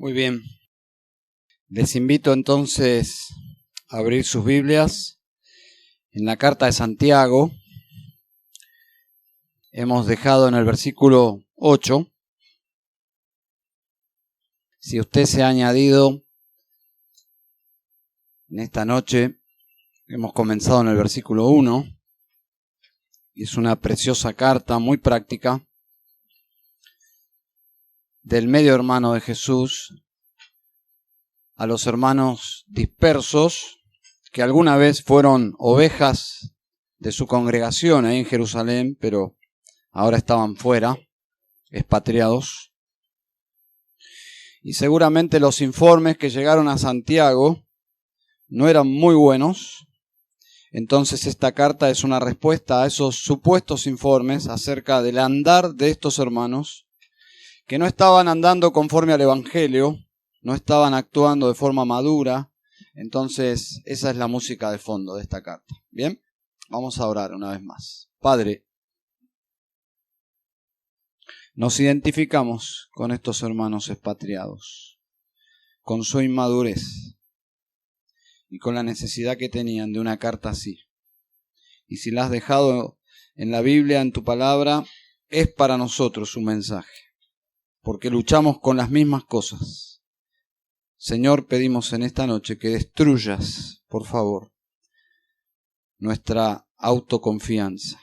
Muy bien. Les invito entonces a abrir sus Biblias en la carta de Santiago. Hemos dejado en el versículo 8. Si usted se ha añadido en esta noche, hemos comenzado en el versículo 1. Y es una preciosa carta, muy práctica, del medio hermano de Jesús a los hermanos dispersos que alguna vez fueron ovejas de su congregación ahí en Jerusalén, pero ahora estaban fuera, expatriados. Y seguramente los informes que llegaron a Santiago no eran muy buenos. Entonces esta carta es una respuesta a esos supuestos informes acerca del andar de estos hermanos que no estaban andando conforme al Evangelio, no estaban actuando de forma madura. Entonces esa es la música de fondo de esta carta. Bien, vamos a orar una vez más. Padre, nos identificamos con estos hermanos expatriados, con su inmadurez y con la necesidad que tenían de una carta así. Y si la has dejado en la Biblia, en tu palabra, es para nosotros un mensaje, porque luchamos con las mismas cosas. Señor, pedimos en esta noche que destruyas, por favor, nuestra autoconfianza,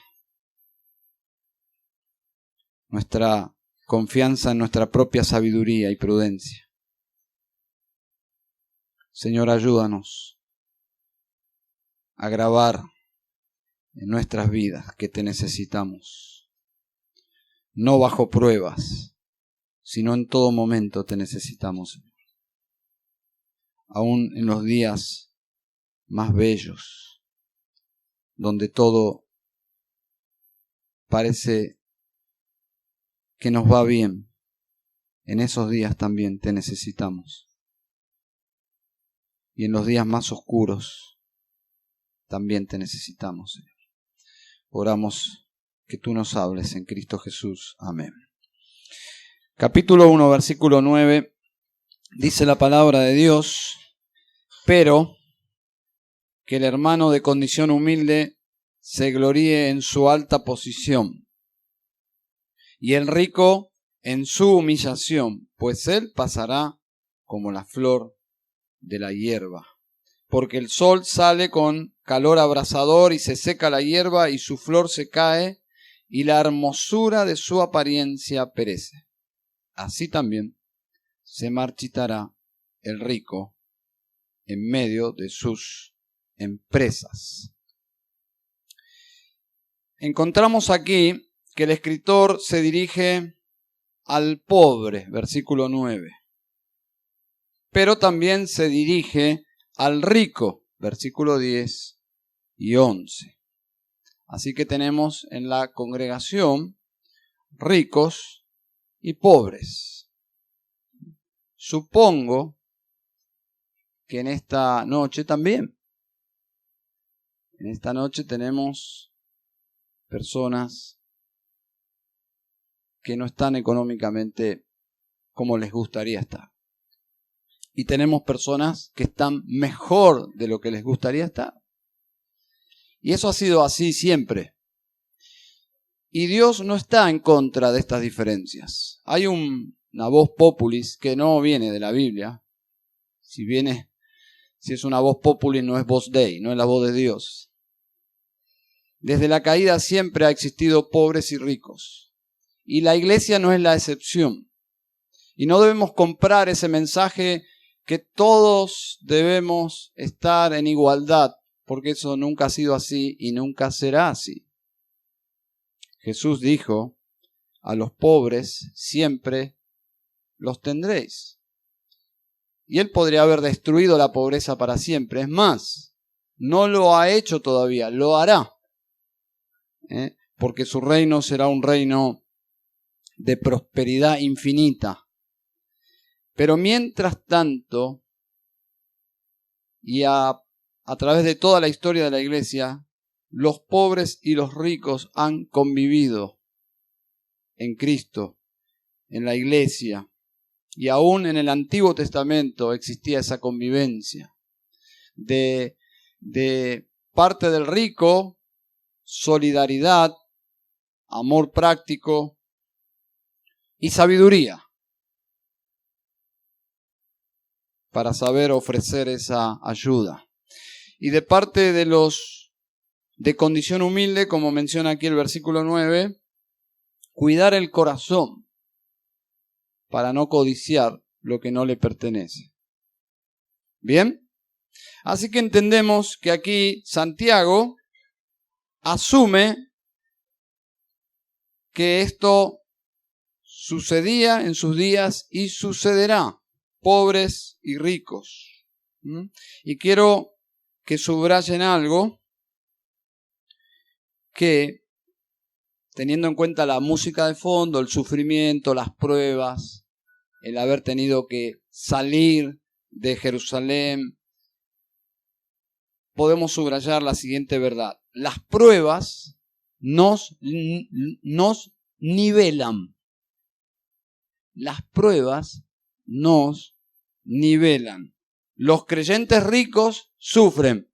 nuestra confianza en nuestra propia sabiduría y prudencia. Señor, ayúdanos a grabar en nuestras vidas que te necesitamos, no bajo pruebas, sino en todo momento te necesitamos, Señor. Aún en los días más bellos, donde todo parece que nos va bien, en esos días también te necesitamos. Y en los días más oscuros también te necesitamos, Señor. Oramos que tú nos hables en Cristo Jesús. Amén. Capítulo 1, versículo 9, dice la palabra de Dios: pero que el hermano de condición humilde se gloríe en su alta posición, y el rico en su humillación, pues él pasará como la flor de la hierba. Porque el sol sale con calor abrasador y se seca la hierba y su flor se cae y la hermosura de su apariencia perece. Así también se marchitará el rico en medio de sus empresas. Encontramos aquí que el escritor se dirige al pobre, versículo 9, pero también se dirige al rico, versículo 10 y 11. Así que tenemos en la congregación ricos y pobres. Supongo que en esta noche también. En esta noche tenemos personas que no están económicamente como les gustaría estar. Y tenemos personas que están mejor de lo que les gustaría estar. Y eso ha sido así siempre. Y Dios no está en contra de estas diferencias. Hay una voz populis que no viene de la Biblia. Si es una voz populis, no es voz Dei, no es la voz de Dios. Desde la caída siempre ha existido pobres y ricos. Y la iglesia no es la excepción. Y no debemos comprar ese mensaje que todos debemos estar en igualdad, porque eso nunca ha sido así y nunca será así. Jesús dijo: a los pobres siempre los tendréis. Y Él podría haber destruido la pobreza para siempre. Es más, no lo ha hecho todavía, lo hará. Porque su reino será un reino de prosperidad infinita. Pero mientras tanto, y a través de toda la historia de la iglesia, los pobres y los ricos han convivido en Cristo, en la iglesia, Y aún en el Antiguo Testamento existía esa convivencia de parte del rico, solidaridad, amor práctico y sabiduría para saber ofrecer esa ayuda. Y de parte de los de condición humilde, como menciona aquí el versículo 9, cuidar el corazón para no codiciar lo que no le pertenece. ¿Bien? Así que entendemos que aquí Santiago asume que esto sucedía en sus días y sucederá, pobres y ricos. Y quiero que subrayen algo que, teniendo en cuenta la música de fondo, el sufrimiento, las pruebas, el haber tenido que salir de Jerusalén, podemos subrayar la siguiente verdad. Las pruebas nos nivelan. Las pruebas nos nivelan. Los creyentes ricos sufren.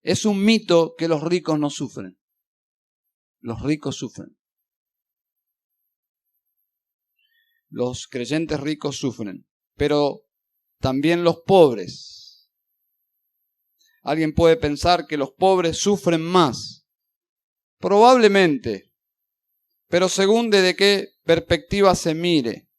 Es un mito que los ricos no sufren. Los ricos sufren. Los creyentes ricos sufren, pero también los pobres. Alguien puede pensar que los pobres sufren más. Probablemente, pero según desde qué perspectiva se mire.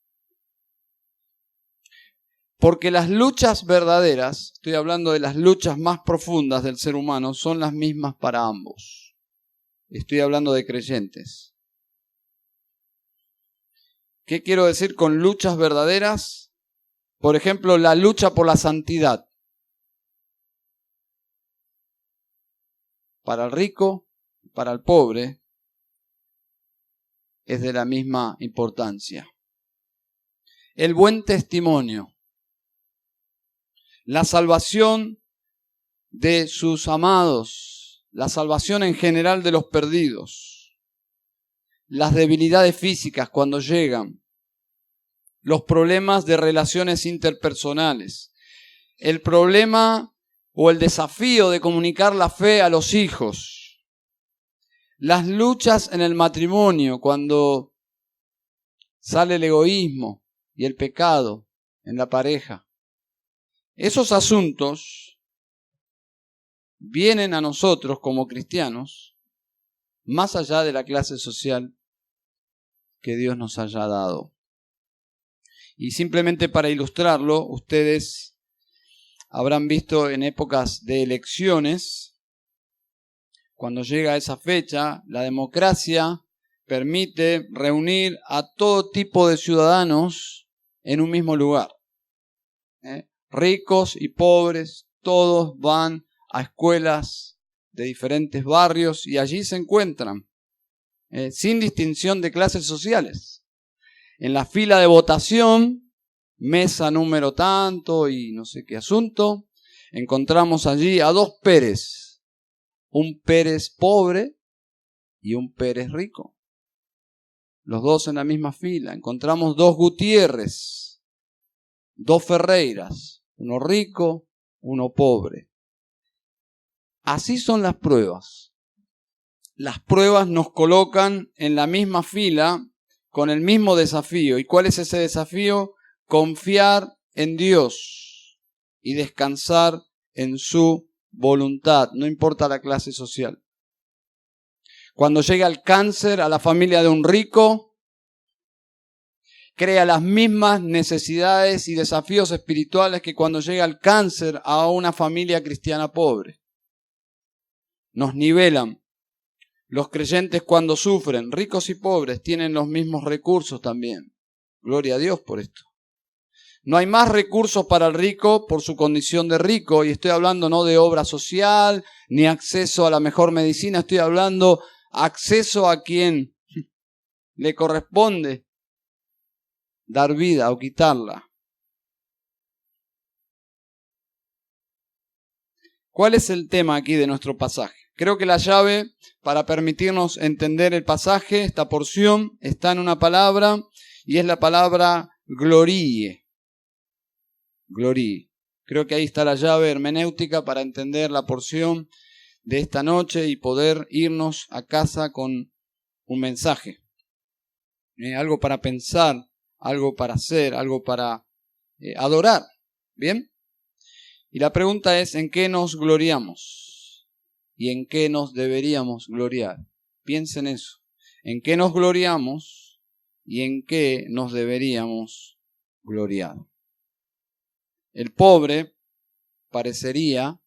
Porque las luchas verdaderas, estoy hablando de las luchas más profundas del ser humano, son las mismas para ambos. Estoy hablando de creyentes. ¿Qué quiero decir con luchas verdaderas? Por ejemplo, la lucha por la santidad. Para el rico, para el pobre, es de la misma importancia. El buen testimonio. La salvación de sus amados. La salvación en general de los perdidos. Las debilidades físicas cuando llegan. Los problemas de relaciones interpersonales. El problema o el desafío de comunicar la fe a los hijos. Las luchas en el matrimonio cuando sale el egoísmo y el pecado en la pareja. Esos asuntos vienen a nosotros como cristianos más allá de la clase social que Dios nos haya dado. Y simplemente para ilustrarlo, ustedes habrán visto en épocas de elecciones, cuando llega esa fecha, la democracia permite reunir a todo tipo de ciudadanos en un mismo lugar. Ricos y pobres, todos van a escuelas de diferentes barrios y allí se encuentran, sin distinción de clases sociales. En la fila de votación, mesa número tanto y no sé qué asunto, encontramos allí a dos Pérez, un Pérez pobre y un Pérez rico. Los dos en la misma fila. Encontramos dos Gutiérrez, dos Ferreiras, uno rico, uno pobre. Así son las pruebas. Las pruebas nos colocan en la misma fila con el mismo desafío. ¿Y cuál es ese desafío? Confiar en Dios y descansar en su voluntad, no importa la clase social. Cuando llega el cáncer a la familia de un rico, crea las mismas necesidades y desafíos espirituales que cuando llega el cáncer a una familia cristiana pobre. Nos nivelan. Los creyentes cuando sufren, ricos y pobres, tienen los mismos recursos también. Gloria a Dios por esto. No hay más recursos para el rico por su condición de rico, y estoy hablando no de obra social, ni acceso a la mejor medicina, estoy hablando acceso a quien le corresponde dar vida o quitarla. ¿Cuál es el tema aquí de nuestro pasaje? Creo que la llave para permitirnos entender el pasaje, esta porción, está en una palabra y es la palabra glorie. Glorie. Creo que ahí está la llave hermenéutica para entender la porción de esta noche y poder irnos a casa con un mensaje. Algo para pensar, algo para hacer, algo para adorar. ¿Bien? Y la pregunta es, ¿en qué nos gloriamos? ¿Y en qué nos deberíamos gloriar? Piensen eso. ¿En qué nos gloriamos y en qué nos deberíamos gloriar? El pobre parecería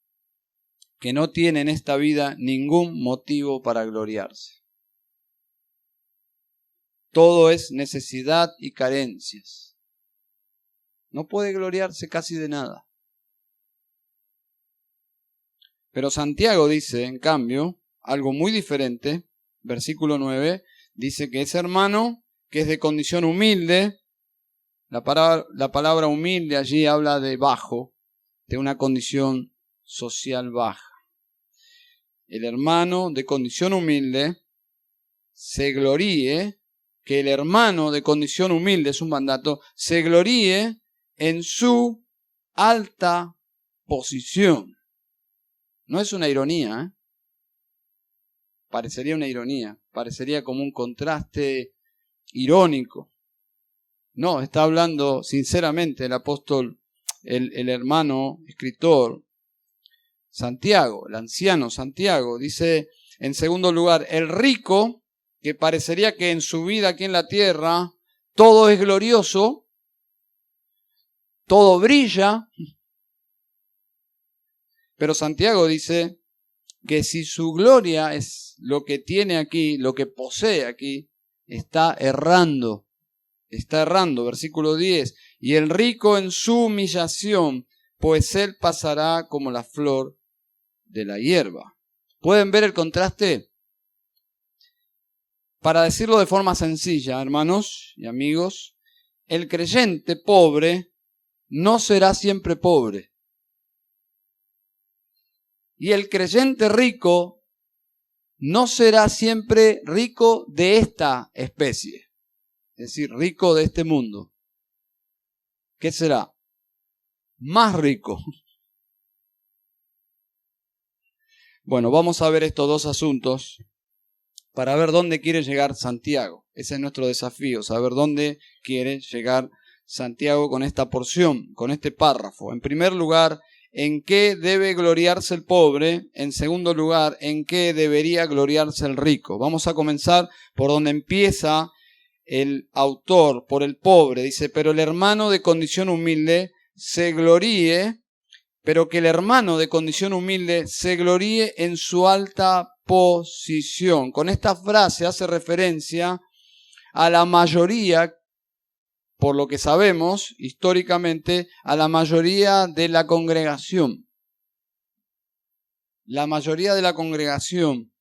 que no tiene en esta vida ningún motivo para gloriarse. Todo es necesidad y carencias. No puede gloriarse casi de nada. Pero Santiago dice, en cambio, algo muy diferente. Versículo 9, dice que ese hermano que es de condición humilde, la palabra humilde allí habla de bajo, de una condición social baja. El hermano de condición humilde se gloríe, que el hermano de condición humilde, es un mandato, se gloríe en su alta posición. No es una ironía, ¿eh? Parecería una ironía, parecería como un contraste irónico. No, está hablando sinceramente el apóstol, el hermano escritor Santiago, el anciano Santiago. Dice en segundo lugar, el rico, que parecería que en su vida aquí en la tierra todo es glorioso, todo brilla, pero Santiago dice que si su gloria es lo que tiene aquí, lo que posee aquí, está errando. Está errando, versículo 10. Y el rico en su humillación, pues él pasará como la flor de la hierba. ¿Pueden ver el contraste? Para decirlo de forma sencilla, hermanos y amigos, el creyente pobre no será siempre pobre. Y el creyente rico no será siempre rico de esta especie. Es decir, rico de este mundo. ¿Qué será? Más rico. Bueno, vamos a ver estos dos asuntos para ver dónde quiere llegar Santiago. Ese es nuestro desafío, saber dónde quiere llegar Santiago con esta porción, con este párrafo. En primer lugar, ¿en qué debe gloriarse el pobre? En segundo lugar, ¿en qué debería gloriarse el rico? Vamos a comenzar por donde empieza el autor, por el pobre. Dice, pero el hermano de condición humilde se gloríe, pero que el hermano de condición humilde se gloríe en su alta posición. Con esta frase hace referencia a la mayoría, por lo que sabemos históricamente, a la mayoría de la congregación. La mayoría de la congregación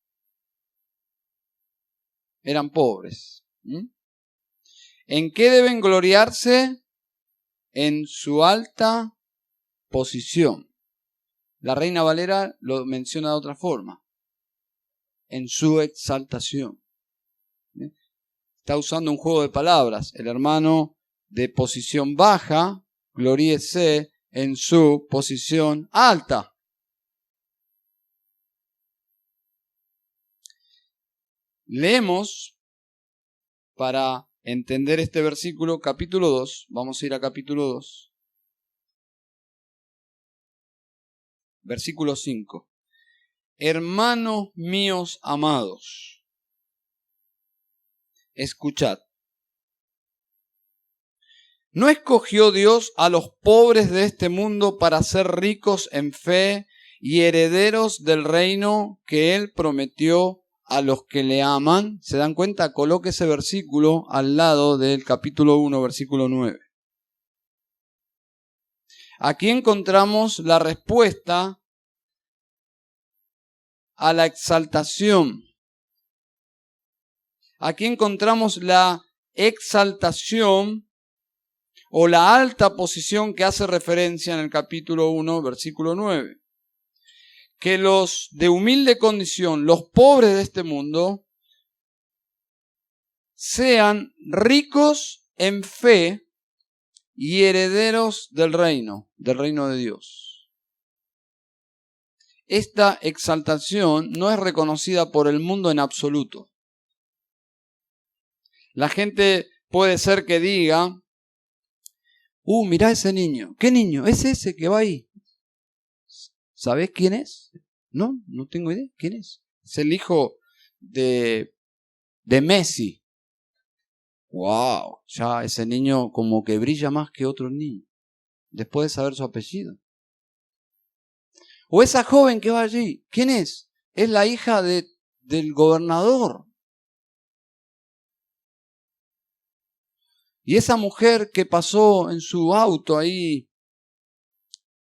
eran pobres. ¿En qué deben gloriarse? En su alta posición. La Reina Valera lo menciona de otra forma. En su exaltación. Está usando un juego de palabras. El hermano de posición baja, gloríese en su posición alta. Leemos, para entender este versículo, capítulo 2. Vamos a ir a capítulo 2. Versículo 5. Hermanos míos amados, escuchad. ¿No escogió Dios a los pobres de este mundo para ser ricos en fe y herederos del reino que Él prometió a los que le aman? ¿Se dan cuenta? Coloque ese versículo al lado del capítulo 1, versículo 9. Aquí encontramos la respuesta a la exaltación. Aquí encontramos la exaltación o la alta posición que hace referencia en el capítulo 1, versículo 9. que los de humilde condición, los pobres de este mundo, sean ricos en fe y herederos del reino de Dios. Esta exaltación no es reconocida por el mundo en absoluto. La gente puede ser que diga, mirá ese niño. ¿Qué niño? Es ese que va ahí. ¿Sabés quién es? No tengo idea. ¿Quién es? Es el hijo de Messi. ¡Wow! Ya ese niño como que brilla más que otros niños, después de saber su apellido. O esa joven que va allí, ¿quién es? Es la hija del gobernador. Y esa mujer que pasó en su auto ahí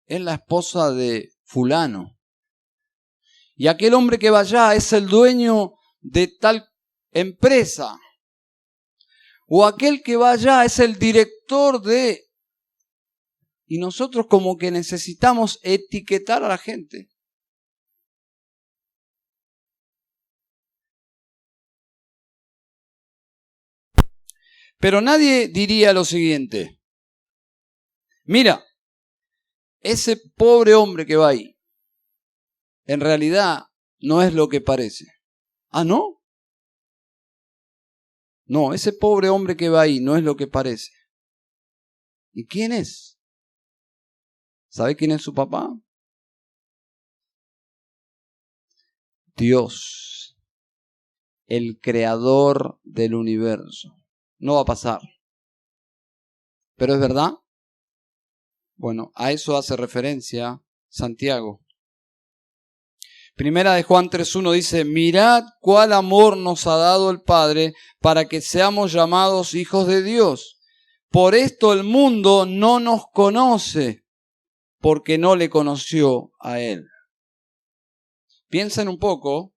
es la esposa de fulano. Y aquel hombre que va allá es el dueño de tal empresa. O aquel que va allá es el director de... Y nosotros como que necesitamos etiquetar a la gente. Pero nadie diría lo siguiente. Mira, ese pobre hombre que va ahí, en realidad no es lo que parece. ¿Ah, no? No, ese pobre hombre que va ahí no es lo que parece. ¿Y quién es? ¿Sabe quién es su papá? Dios, el creador del universo. No va a pasar. ¿Pero es verdad? Bueno, a eso hace referencia Santiago. Primera de Juan 3:1 dice, mirad cuál amor nos ha dado el Padre para que seamos llamados hijos de Dios. Por esto el mundo no nos conoce, porque no le conoció a Él. Piensen un poco,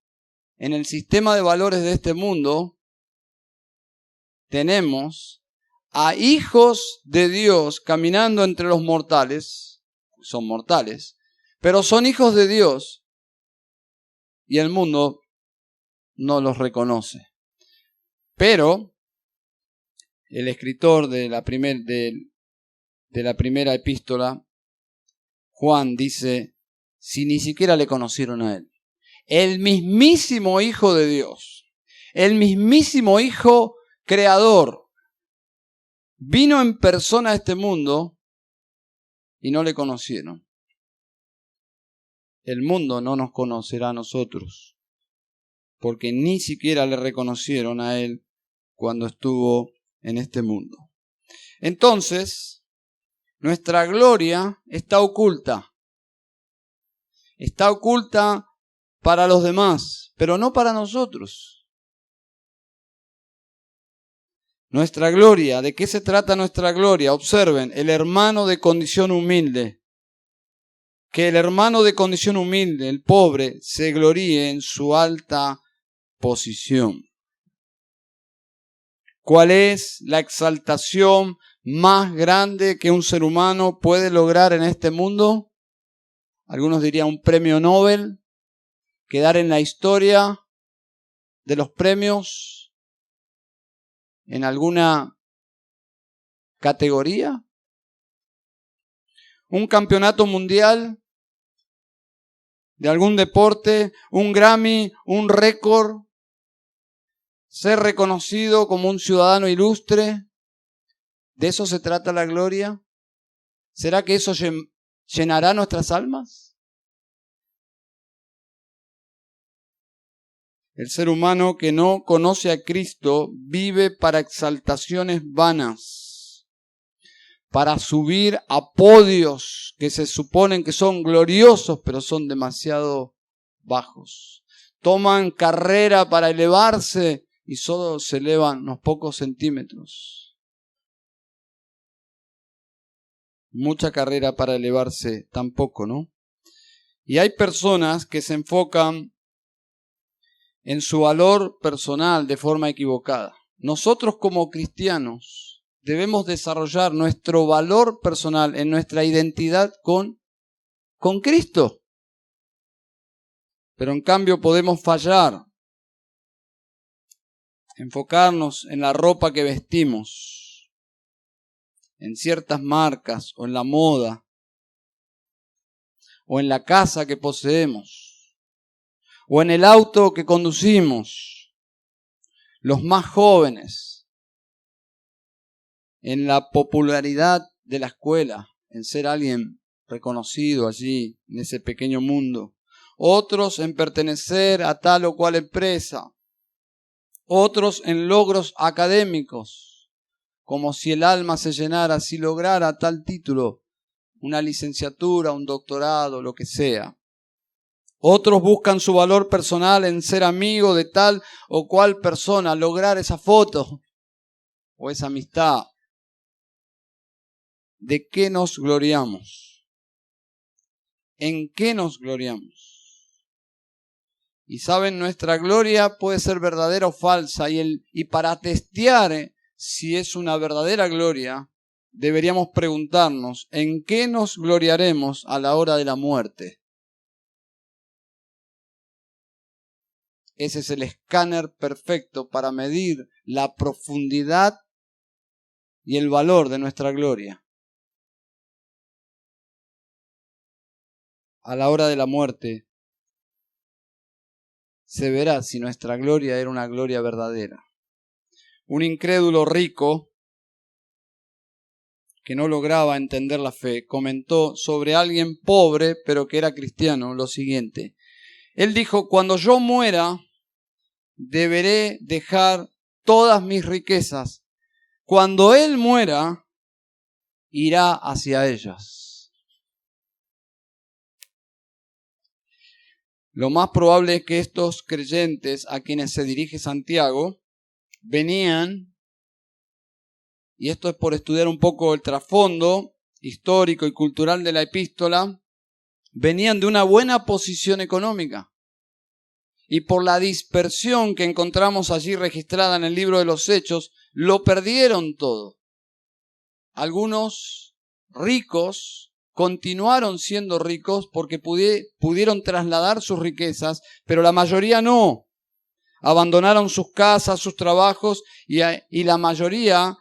en el sistema de valores de este mundo, tenemos a hijos de Dios caminando entre los mortales, son mortales, pero son hijos de Dios y el mundo no los reconoce. Pero el escritor de la primera epístola, Juan, dice, si ni siquiera le conocieron a Él, el mismísimo Hijo de Dios, el mismísimo Hijo creador, vino en persona a este mundo y no le conocieron. El mundo no nos conocerá a nosotros, porque ni siquiera le reconocieron a Él cuando estuvo en este mundo. Entonces, nuestra gloria está oculta. Está oculta para los demás, pero no para nosotros. Nuestra gloria, ¿de qué se trata nuestra gloria? Observen, el hermano de condición humilde. Que el hermano de condición humilde, el pobre, se gloríe en su alta posición. ¿Cuál es la exaltación más grande que un ser humano puede lograr en este mundo? Algunos dirían un premio Nobel, quedar en la historia de los premios en alguna categoría. Un campeonato mundial de algún deporte, un Grammy, un récord, ser reconocido como un ciudadano ilustre. ¿De eso se trata la gloria? ¿Será que eso llenará nuestras almas? El ser humano que no conoce a Cristo vive para exaltaciones vanas, para subir a podios que se suponen que son gloriosos, pero son demasiado bajos. Toman carrera para elevarse y solo se elevan unos pocos centímetros. Mucha carrera para elevarse tampoco, ¿no? Y hay personas que se enfocan en su valor personal de forma equivocada. Nosotros como cristianos debemos desarrollar nuestro valor personal en nuestra identidad con Cristo. Pero en cambio podemos fallar, enfocarnos en la ropa que vestimos, en ciertas marcas o en la moda, o en la casa que poseemos, o en el auto que conducimos, los más jóvenes, en la popularidad de la escuela, en ser alguien reconocido allí, en ese pequeño mundo. Otros en pertenecer a tal o cual empresa. Otros en logros académicos, como si el alma se llenara si lograra tal título, una licenciatura, un doctorado, lo que sea. Otros buscan su valor personal en ser amigo de tal o cual persona, lograr esa foto o esa amistad. ¿De qué nos gloriamos? ¿En qué nos gloriamos? Y saben, nuestra gloria puede ser verdadera o falsa, y para testear si es una verdadera gloria, deberíamos preguntarnos, ¿en qué nos gloriaremos a la hora de la muerte? Ese es el escáner perfecto para medir la profundidad y el valor de nuestra gloria. A la hora de la muerte se verá si nuestra gloria era una gloria verdadera. Un incrédulo rico que no lograba entender la fe comentó sobre alguien pobre pero que era cristiano lo siguiente. Él dijo, cuando yo muera, deberé dejar todas mis riquezas. Cuando él muera, irá hacia ellas. Lo más probable es que estos creyentes a quienes se dirige Santiago venían, y esto es por estudiar un poco el trasfondo histórico y cultural de la epístola, venían de una buena posición económica. Y por la dispersión que encontramos allí registrada en el libro de los Hechos, lo perdieron todo. Algunos ricos continuaron siendo ricos porque pudieron trasladar sus riquezas, pero la mayoría no. Abandonaron sus casas, sus trabajos, y la mayoría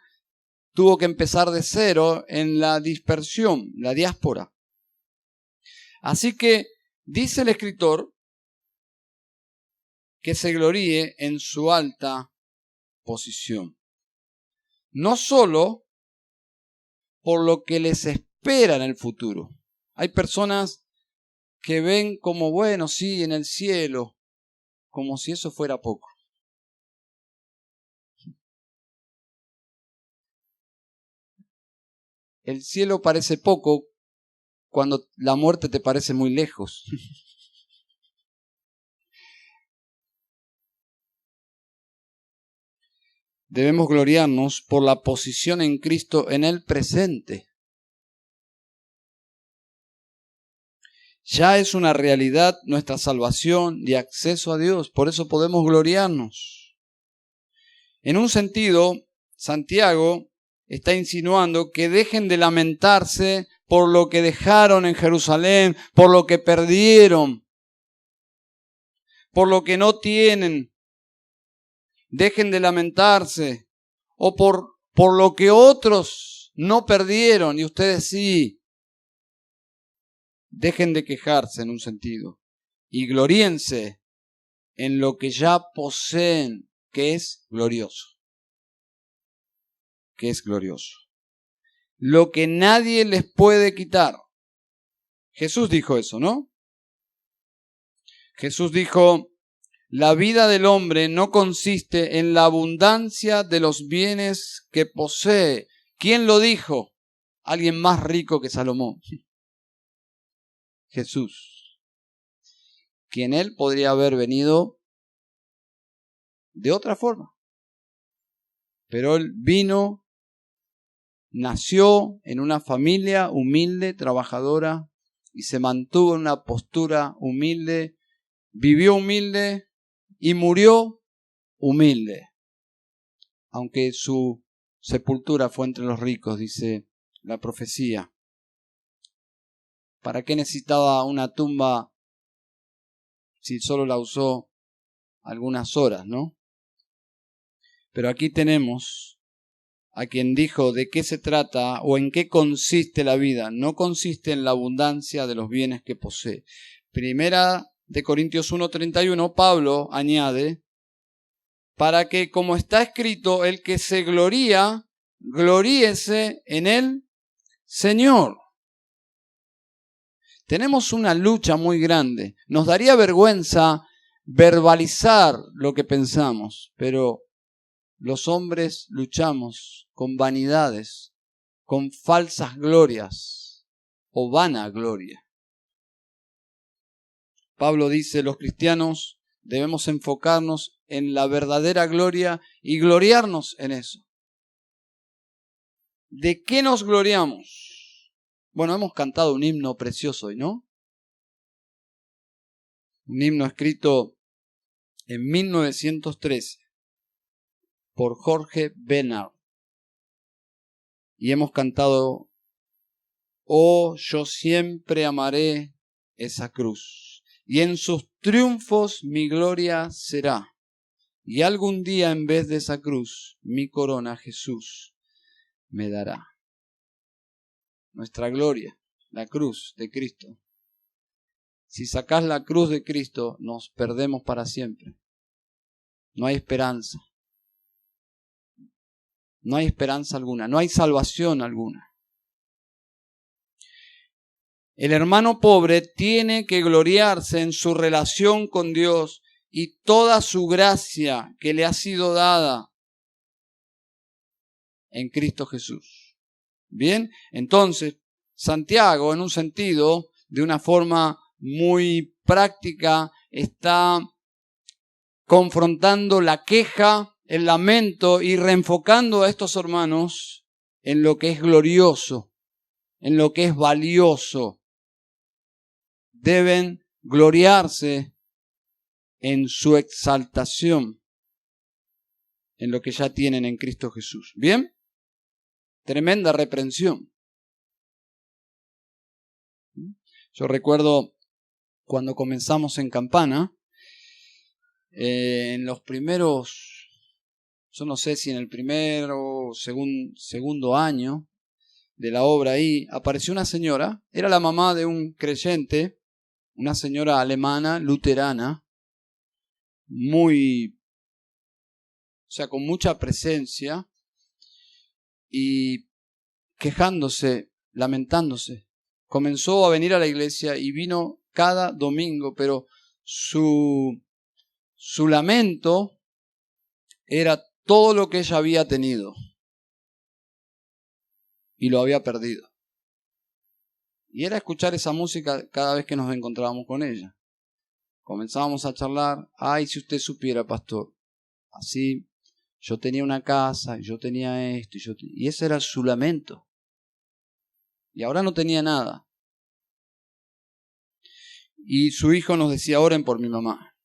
tuvo que empezar de cero en la dispersión, la diáspora. Así que dice el escritor que se gloríe en su alta posición. No solo por lo que les espera en el futuro. Hay personas que ven como, bueno, sí, en el cielo, como si eso fuera poco. El cielo parece poco cuando la muerte te parece muy lejos. Debemos gloriarnos por la posición en Cristo en el presente. Ya es una realidad nuestra salvación y acceso a Dios, por eso podemos gloriarnos. En un sentido, Santiago está insinuando que dejen de lamentarse por lo que dejaron en Jerusalén, por lo que perdieron, por lo que no tienen. Dejen de lamentarse, o por lo que otros no perdieron y ustedes sí. Dejen de quejarse en un sentido y gloríense en lo que ya poseen, que es glorioso. Que es glorioso. Lo que nadie les puede quitar. Jesús dijo eso, ¿no? Jesús dijo, la vida del hombre no consiste en la abundancia de los bienes que posee. ¿Quién lo dijo? Alguien más rico que Salomón. Jesús. Quien él podría haber venido de otra forma. Pero él vino, nació en una familia humilde, trabajadora, y se mantuvo en una postura humilde, vivió humilde y murió humilde. Aunque su sepultura fue entre los ricos, dice la profecía. ¿Para qué necesitaba una tumba si solo la usó algunas horas, ¿no? Pero aquí tenemos a quien dijo de qué se trata o en qué consiste la vida. No consiste en la abundancia de los bienes que posee. Primera de Corintios 1:31, Pablo añade, para que, como está escrito, el que se gloría, gloríese en el Señor. Tenemos una lucha muy grande. Nos daría vergüenza verbalizar lo que pensamos, pero los hombres luchamos con vanidades, con falsas glorias o vanagloria. Pablo dice, los cristianos debemos enfocarnos en la verdadera gloria y gloriarnos en eso. ¿De qué nos gloriamos? Bueno, hemos cantado un himno precioso hoy, ¿no? Un himno escrito en 1913 por Jorge Bernard. Y hemos cantado, oh, yo siempre amaré esa cruz, y en sus triunfos mi gloria será. Y algún día en vez de esa cruz, mi corona Jesús me dará. Nuestra gloria, la cruz de Cristo. Si sacás la cruz de Cristo, nos perdemos para siempre. No hay esperanza. No hay esperanza alguna, no hay salvación alguna. El hermano pobre tiene que gloriarse en su relación con Dios y toda su gracia que le ha sido dada en Cristo Jesús. Bien, entonces Santiago, en un sentido, de una forma muy práctica, está confrontando la queja, el lamento y reenfocando a estos hermanos en lo que es glorioso, en lo que es valioso. Deben gloriarse en su exaltación, en lo que ya tienen en Cristo Jesús. ¿Bien? Tremenda reprensión. Yo recuerdo cuando comenzamos en Campana, en los primeros, yo no sé si en el primero o segundo año de la obra ahí, apareció una señora, era la mamá de un creyente, una señora alemana, luterana, con mucha presencia y quejándose, lamentándose. Comenzó a venir a la iglesia y vino cada domingo, pero su lamento era todo lo que ella había tenido y lo había perdido. Y era escuchar esa música cada vez que nos encontrábamos con ella. Comenzábamos a charlar, ay, si usted supiera, pastor, así yo tenía una casa, yo tenía esto, y ese era su lamento. Y ahora no tenía nada. Y su hijo nos decía, oren por mi mamá.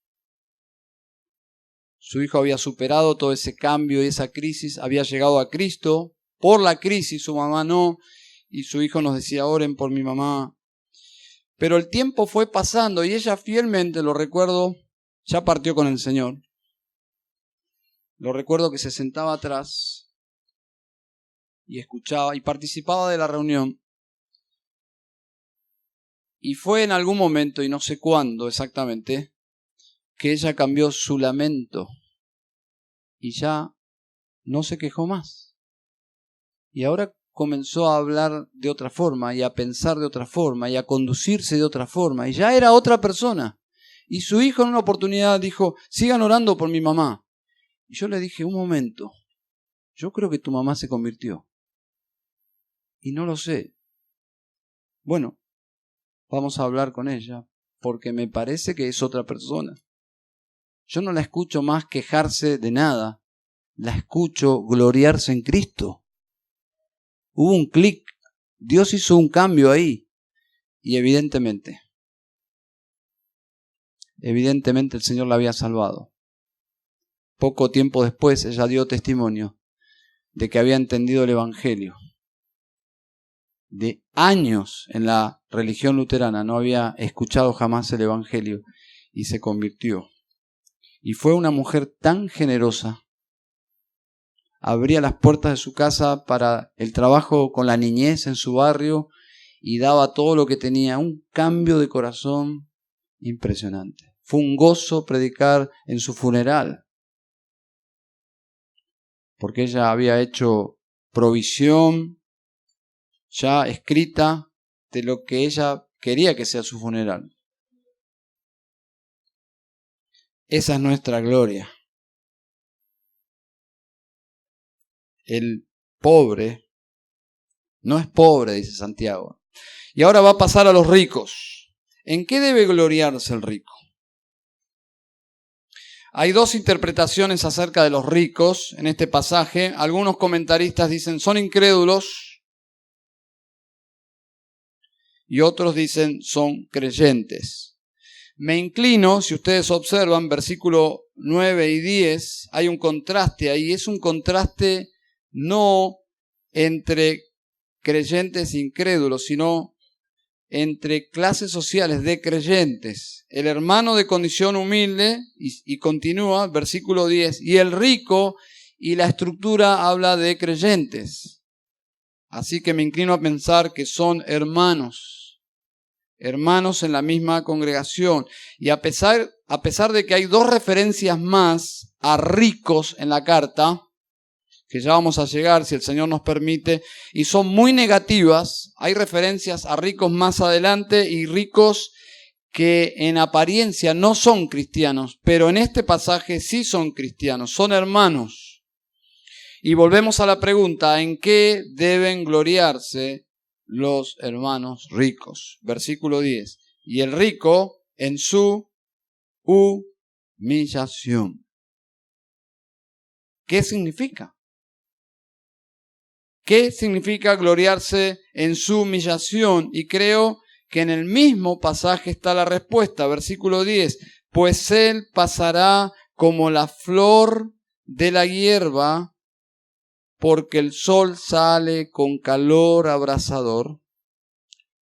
Su hijo había superado todo ese cambio y esa crisis, había llegado a Cristo por la crisis, su mamá no, y su hijo nos decía, oren por mi mamá. Pero el tiempo fue pasando y ella fielmente, lo recuerdo, ya partió con el Señor. Lo recuerdo que se sentaba atrás y escuchaba y participaba de la reunión. Y fue en algún momento, y no sé cuándo exactamente, que ella cambió su lamento y ya no se quejó más. Y ahora comenzó a hablar de otra forma y a pensar de otra forma y a conducirse de otra forma. Y ya era otra persona. Y su hijo en una oportunidad dijo, sigan orando por mi mamá. Y yo le dije, un momento, yo creo que tu mamá se convirtió. Y no lo sé. Bueno, vamos a hablar con ella, porque me parece que es otra persona. Yo no la escucho más quejarse de nada, la escucho gloriarse en Cristo. Hubo un clic, Dios hizo un cambio ahí, y evidentemente el Señor la había salvado. Poco tiempo después ella dio testimonio de que había entendido el Evangelio. De años en la religión luterana no había escuchado jamás el Evangelio. y se convirtió. Y fue una mujer tan generosa. Abría las puertas de su casa para el trabajo con la niñez en su barrio y daba todo lo que tenía. Un cambio de corazón impresionante. Fue un gozo predicar en su funeral, porque ella había hecho provisión ya escrita de lo que ella quería que sea su funeral. Esa es nuestra gloria. El pobre no es pobre, dice Santiago. Y ahora va a pasar a los ricos. ¿En qué debe gloriarse el rico? Hay dos interpretaciones acerca de los ricos en este pasaje. Algunos comentaristas dicen son incrédulos y otros dicen son creyentes. Me inclino, si ustedes observan, versículo 9 y 10, hay un contraste ahí. Es un contraste no entre creyentes e incrédulos, sino entre clases sociales de creyentes. El hermano de condición humilde, y continúa, versículo 10, y el rico, y la estructura habla de creyentes. Así que me inclino a pensar que son hermanos en la misma congregación. Y a pesar de que hay dos referencias más a ricos en la carta, que ya vamos a llegar si el Señor nos permite, y son muy negativas. Hay referencias a ricos más adelante y ricos que en apariencia no son cristianos, pero en este pasaje sí son cristianos, son hermanos. Y volvemos a la pregunta, ¿en qué deben gloriarse los hermanos ricos? Versículo 10. Y el rico en su humillación. ¿Qué significa? ¿Qué significa gloriarse en su humillación? Y creo que en el mismo pasaje está la respuesta. Versículo 10. Pues él pasará como la flor de la hierba, porque el sol sale con calor abrasador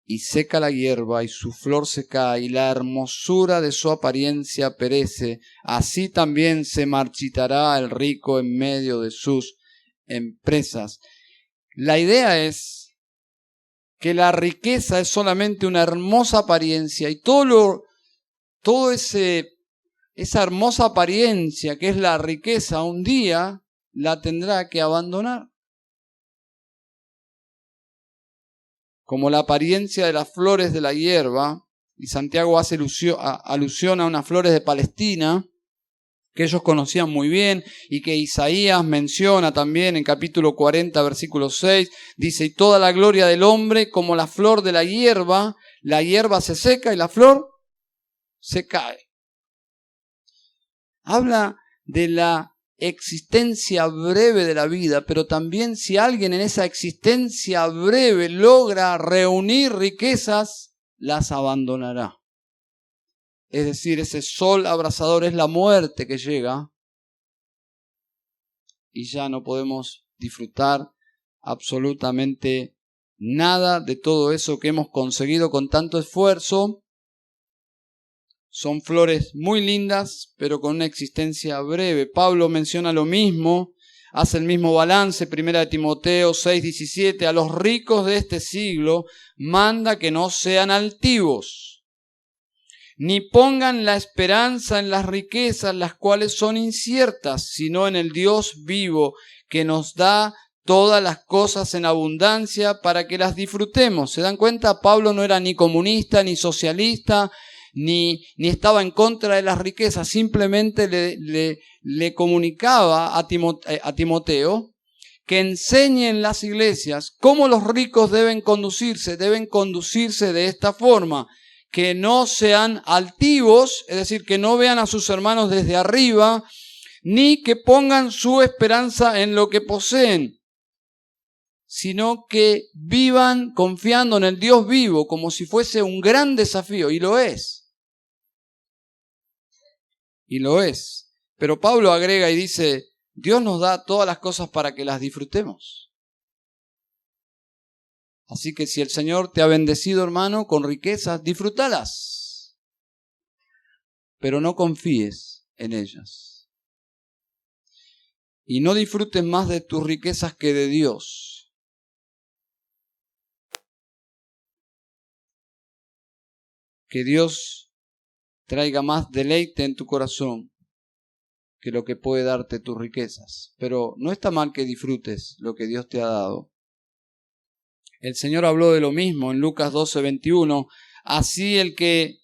y seca la hierba y su flor se cae y la hermosura de su apariencia perece. Así también se marchitará el rico en medio de sus empresas. La idea es que la riqueza es solamente una hermosa apariencia y esa hermosa apariencia que es la riqueza un día la tendrá que abandonar. Como la apariencia de las flores de la hierba, y Santiago hace alusión a unas flores de Palestina, que ellos conocían muy bien y que Isaías menciona también en capítulo 40, versículo 6, dice, y toda la gloria del hombre como la flor de la hierba se seca y la flor se cae. Habla de la existencia breve de la vida, pero también si alguien en esa existencia breve logra reunir riquezas, las abandonará. Es decir, ese sol abrasador es la muerte que llega y ya no podemos disfrutar absolutamente nada de todo eso que hemos conseguido con tanto esfuerzo. Son flores muy lindas, pero con una existencia breve. Pablo menciona lo mismo, hace el mismo balance, 1 Timoteo 6:17, a los ricos de este siglo manda que no sean altivos, ni pongan la esperanza en las riquezas, las cuales son inciertas, sino en el Dios vivo, que nos da todas las cosas en abundancia para que las disfrutemos. ¿Se dan cuenta? Pablo no era ni comunista, ni socialista, ni estaba en contra de las riquezas. Simplemente le comunicaba a Timoteo que enseñe en las iglesias cómo los ricos deben conducirse de esta forma. Que no sean altivos, es decir, que no vean a sus hermanos desde arriba, ni que pongan su esperanza en lo que poseen, sino que vivan confiando en el Dios vivo como si fuese un gran desafío, y lo es. Y lo es. Pero Pablo agrega y dice, Dios nos da todas las cosas para que las disfrutemos. Así que si el Señor te ha bendecido, hermano, con riquezas, disfrútalas. pero no confíes en ellas. Y no disfrutes más de tus riquezas que de Dios. Que Dios traiga más deleite en tu corazón que lo que puede darte tus riquezas. Pero no está mal que disfrutes lo que Dios te ha dado. El Señor habló de lo mismo en Lucas 12:21. Así el que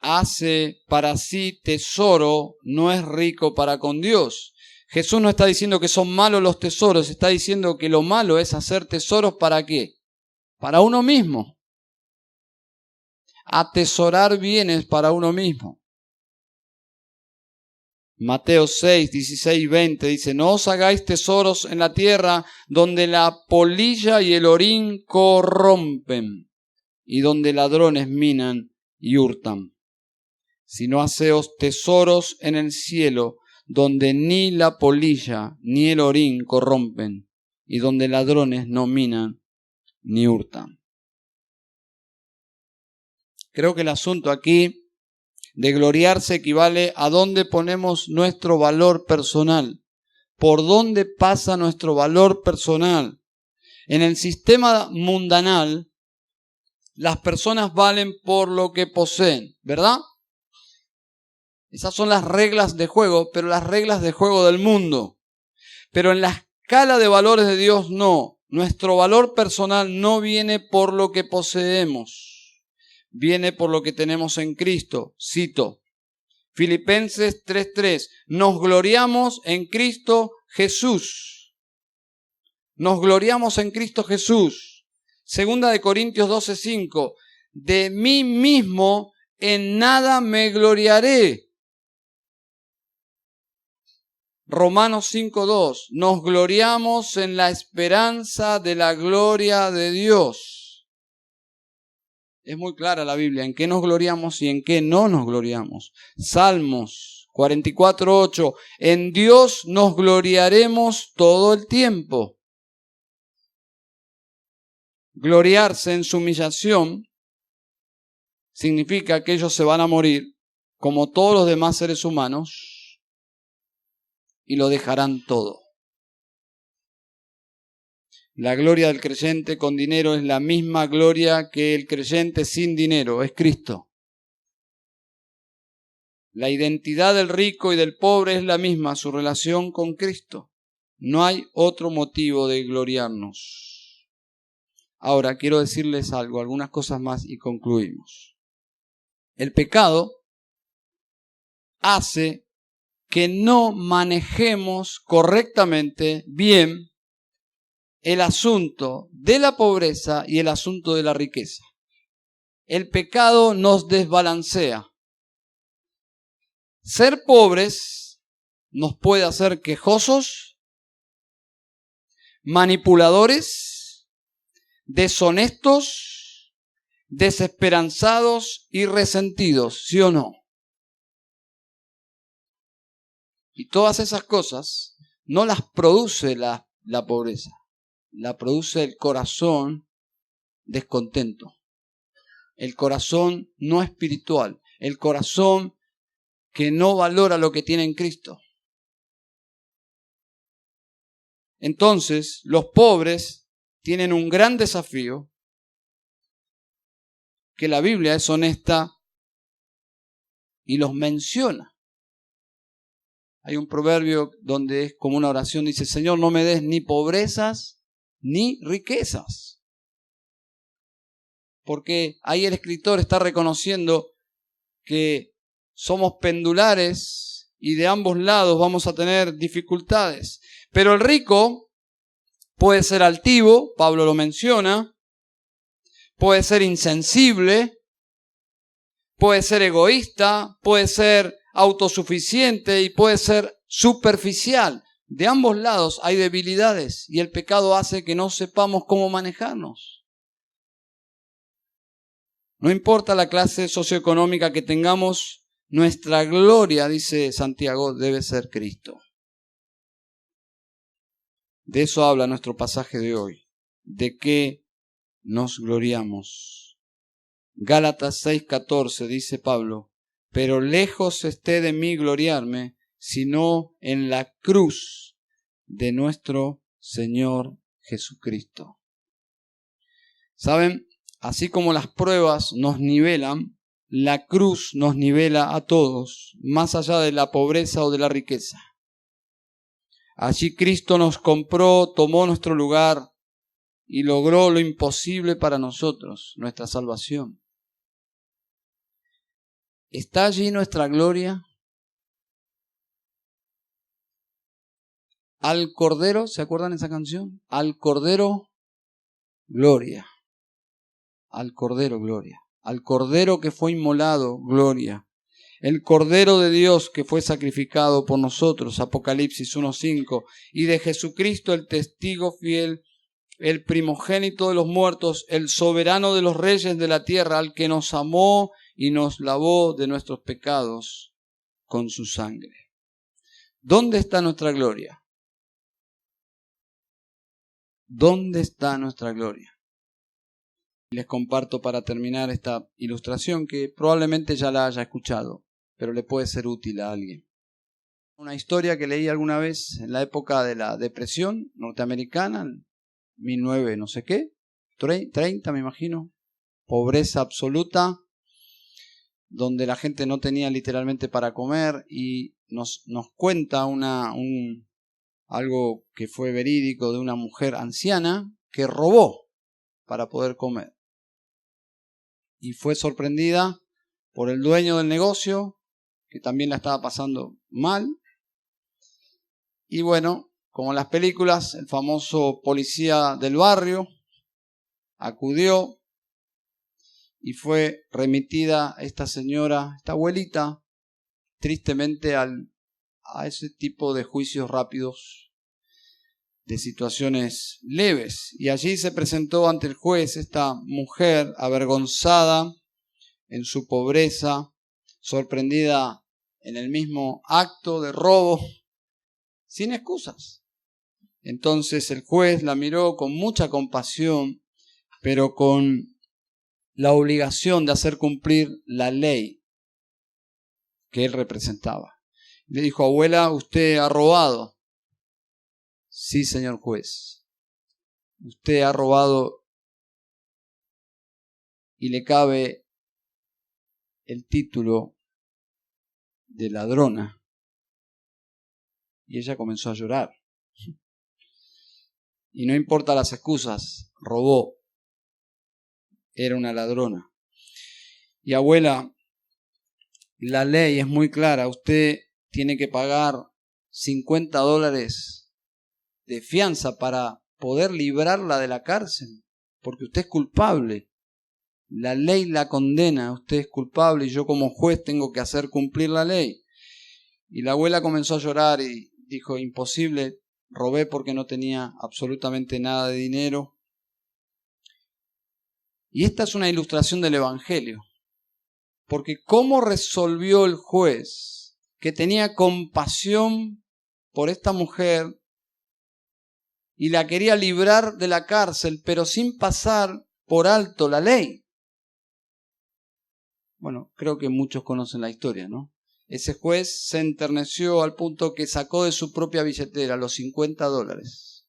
hace para sí tesoro no es rico para con Dios. Jesús no está diciendo que son malos los tesoros, está diciendo que lo malo es hacer tesoros ¿para qué? Para uno mismo. Atesorar bienes para uno mismo. Mateo 6, 16 y 20 dice, no os hagáis tesoros en la tierra donde la polilla y el orín corrompen y donde ladrones minan y hurtan, sino haceos tesoros en el cielo donde ni la polilla ni el orín corrompen y donde ladrones no minan ni hurtan. Creo que el asunto aquí de gloriarse equivale a dónde ponemos nuestro valor personal. ¿Por dónde pasa nuestro valor personal? En el sistema mundanal, las personas valen por lo que poseen, ¿verdad? Esas son las reglas de juego, pero las reglas de juego del mundo. Pero en la escala de valores de Dios no. Nuestro valor personal no viene por lo que poseemos. Viene por lo que tenemos en Cristo. Cito, Filipenses 3:3. Nos gloriamos en Cristo Jesús. Nos gloriamos en Cristo Jesús. Segunda de Corintios 12:5. De mí mismo en nada me gloriaré. Romanos 5:2. Nos gloriamos en la esperanza de la gloria de Dios. Es muy clara la Biblia, en qué nos gloriamos y en qué no nos gloriamos. Salmos 44:8. En Dios nos gloriaremos todo el tiempo. Gloriarse en su humillación significa que ellos se van a morir como todos los demás seres humanos y lo dejarán todo. La gloria del creyente con dinero es la misma gloria que el creyente sin dinero, es Cristo. La identidad del rico y del pobre es la misma, su relación con Cristo. No hay otro motivo de gloriarnos. Ahora quiero decirles algo, algunas cosas más y concluimos. El pecado hace que no manejemos correctamente, bien, el asunto de la pobreza y el asunto de la riqueza. El pecado nos desbalancea. Ser pobres nos puede hacer quejosos, manipuladores, deshonestos, desesperanzados y resentidos, ¿sí o no? Y todas esas cosas no las produce la pobreza. La produce el corazón descontento, el corazón no espiritual, el corazón que no valora lo que tiene en Cristo. Entonces, los pobres tienen un gran desafío, que la Biblia es honesta y los menciona. Hay un proverbio donde es como una oración, dice, Señor, no me des ni pobrezas ni riquezas. Porque ahí el escritor está reconociendo que somos pendulares y de ambos lados vamos a tener dificultades. Pero el rico puede ser altivo, Pablo lo menciona, puede ser insensible, puede ser egoísta, puede ser autosuficiente y puede ser superficial. De ambos lados hay debilidades y el pecado hace que no sepamos cómo manejarnos. No importa la clase socioeconómica que tengamos, nuestra gloria, dice Santiago, debe ser Cristo. De eso habla nuestro pasaje de hoy. ¿De qué nos gloriamos? Gálatas 6:14 dice Pablo, pero lejos esté de mí gloriarme, sino en la cruz de nuestro Señor Jesucristo. ¿Saben? Así como las pruebas nos nivelan, la cruz nos nivela a todos, más allá de la pobreza o de la riqueza. Allí Cristo nos compró, tomó nuestro lugar y logró lo imposible para nosotros, nuestra salvación. ¿Está allí nuestra gloria? Al Cordero, ¿se acuerdan esa canción? Al Cordero, gloria. Al Cordero, gloria. Al Cordero que fue inmolado, gloria. El Cordero de Dios que fue sacrificado por nosotros, Apocalipsis 1:5, y de Jesucristo el testigo fiel, el primogénito de los muertos, el soberano de los reyes de la tierra, al que nos amó y nos lavó de nuestros pecados con su sangre. ¿Dónde está nuestra gloria? ¿Dónde está nuestra gloria? Les comparto para terminar esta ilustración que probablemente ya la haya escuchado, pero le puede ser útil a alguien. Una historia que leí alguna vez en la época de la depresión norteamericana, 19 no sé qué, 30 me imagino, pobreza absoluta, donde la gente no tenía literalmente para comer, y nos cuenta algo que fue verídico de una mujer anciana que robó para poder comer. Y fue sorprendida por el dueño del negocio, que también la estaba pasando mal. Y bueno, como en las películas, el famoso policía del barrio acudió y fue remitida esta señora, esta abuelita, tristemente a ese tipo de juicios rápidos de situaciones leves. Y allí se presentó ante el juez esta mujer avergonzada en su pobreza, sorprendida en el mismo acto de robo, sin excusas. Entonces el juez la miró con mucha compasión, pero con la obligación de hacer cumplir la ley que él representaba. Le dijo: abuela, usted ha robado. Sí, señor juez. Usted ha robado y le cabe el título de ladrona. Y ella comenzó a llorar. Y no importa las excusas, robó. Era una ladrona. Y abuela, la ley es muy clara. Usted tiene que pagar $50 de fianza para poder librarla de la cárcel, porque usted es culpable. La ley la condena, usted es culpable y yo como juez tengo que hacer cumplir la ley. Y la abuela comenzó a llorar y dijo: imposible, robé porque no tenía absolutamente nada de dinero. Y esta es una ilustración del Evangelio, porque ¿cómo resolvió el juez, que tenía compasión por esta mujer y la quería librar de la cárcel, pero sin pasar por alto la ley? Bueno, creo que muchos conocen la historia, ¿no? Ese juez se enterneció al punto que sacó de su propia billetera los $50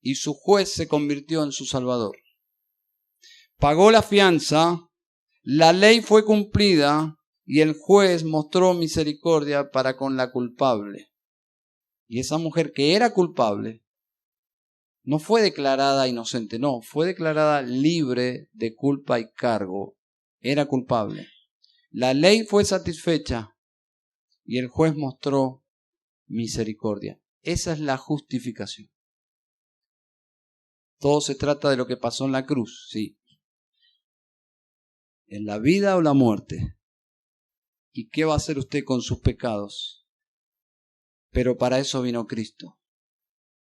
y su juez se convirtió en su salvador. Pagó la fianza, la ley fue cumplida y el juez mostró misericordia para con la culpable. Y esa mujer que era culpable no fue declarada inocente, no, fue declarada libre de culpa y cargo. Era culpable. La ley fue satisfecha y el juez mostró misericordia. Esa es la justificación. Todo se trata de lo que pasó en la cruz, sí. En la vida o la muerte. ¿Y qué va a hacer usted con sus pecados? Pero para eso vino Cristo.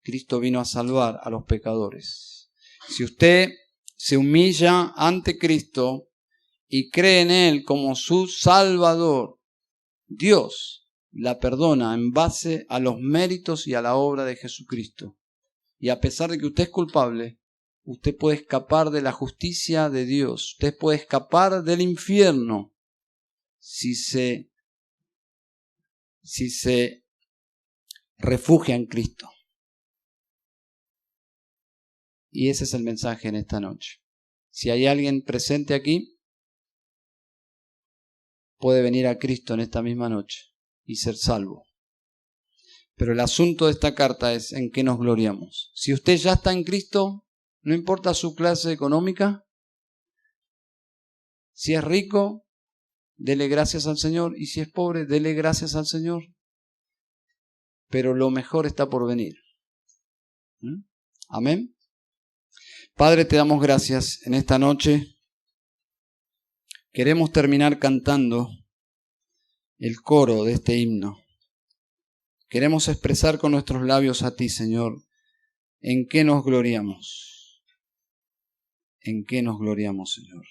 Cristo vino a salvar a los pecadores. Si usted se humilla ante Cristo y cree en Él como su Salvador, Dios la perdona en base a los méritos y a la obra de Jesucristo. Y a pesar de que usted es culpable, usted puede escapar de la justicia de Dios. Usted puede escapar del infierno si se refugia en Cristo. Y ese es el mensaje en esta noche. Si hay alguien presente aquí, puede venir a Cristo en esta misma noche y ser salvo. Pero el asunto de esta carta es en qué nos gloriamos. Si usted ya está en Cristo, no importa su clase económica, si es rico, dele gracias al Señor, y si es pobre, dele gracias al Señor. Pero lo mejor está por venir. Amén. Padre, te damos gracias en esta noche. Queremos terminar cantando el coro de este himno. Queremos expresar con nuestros labios a ti, Señor, en qué nos gloriamos. En qué nos gloriamos, Señor.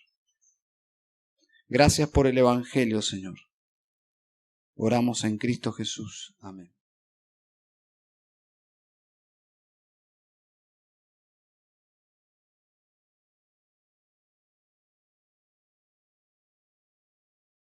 Gracias por el Evangelio, Señor. Oramos en Cristo Jesús. Amén.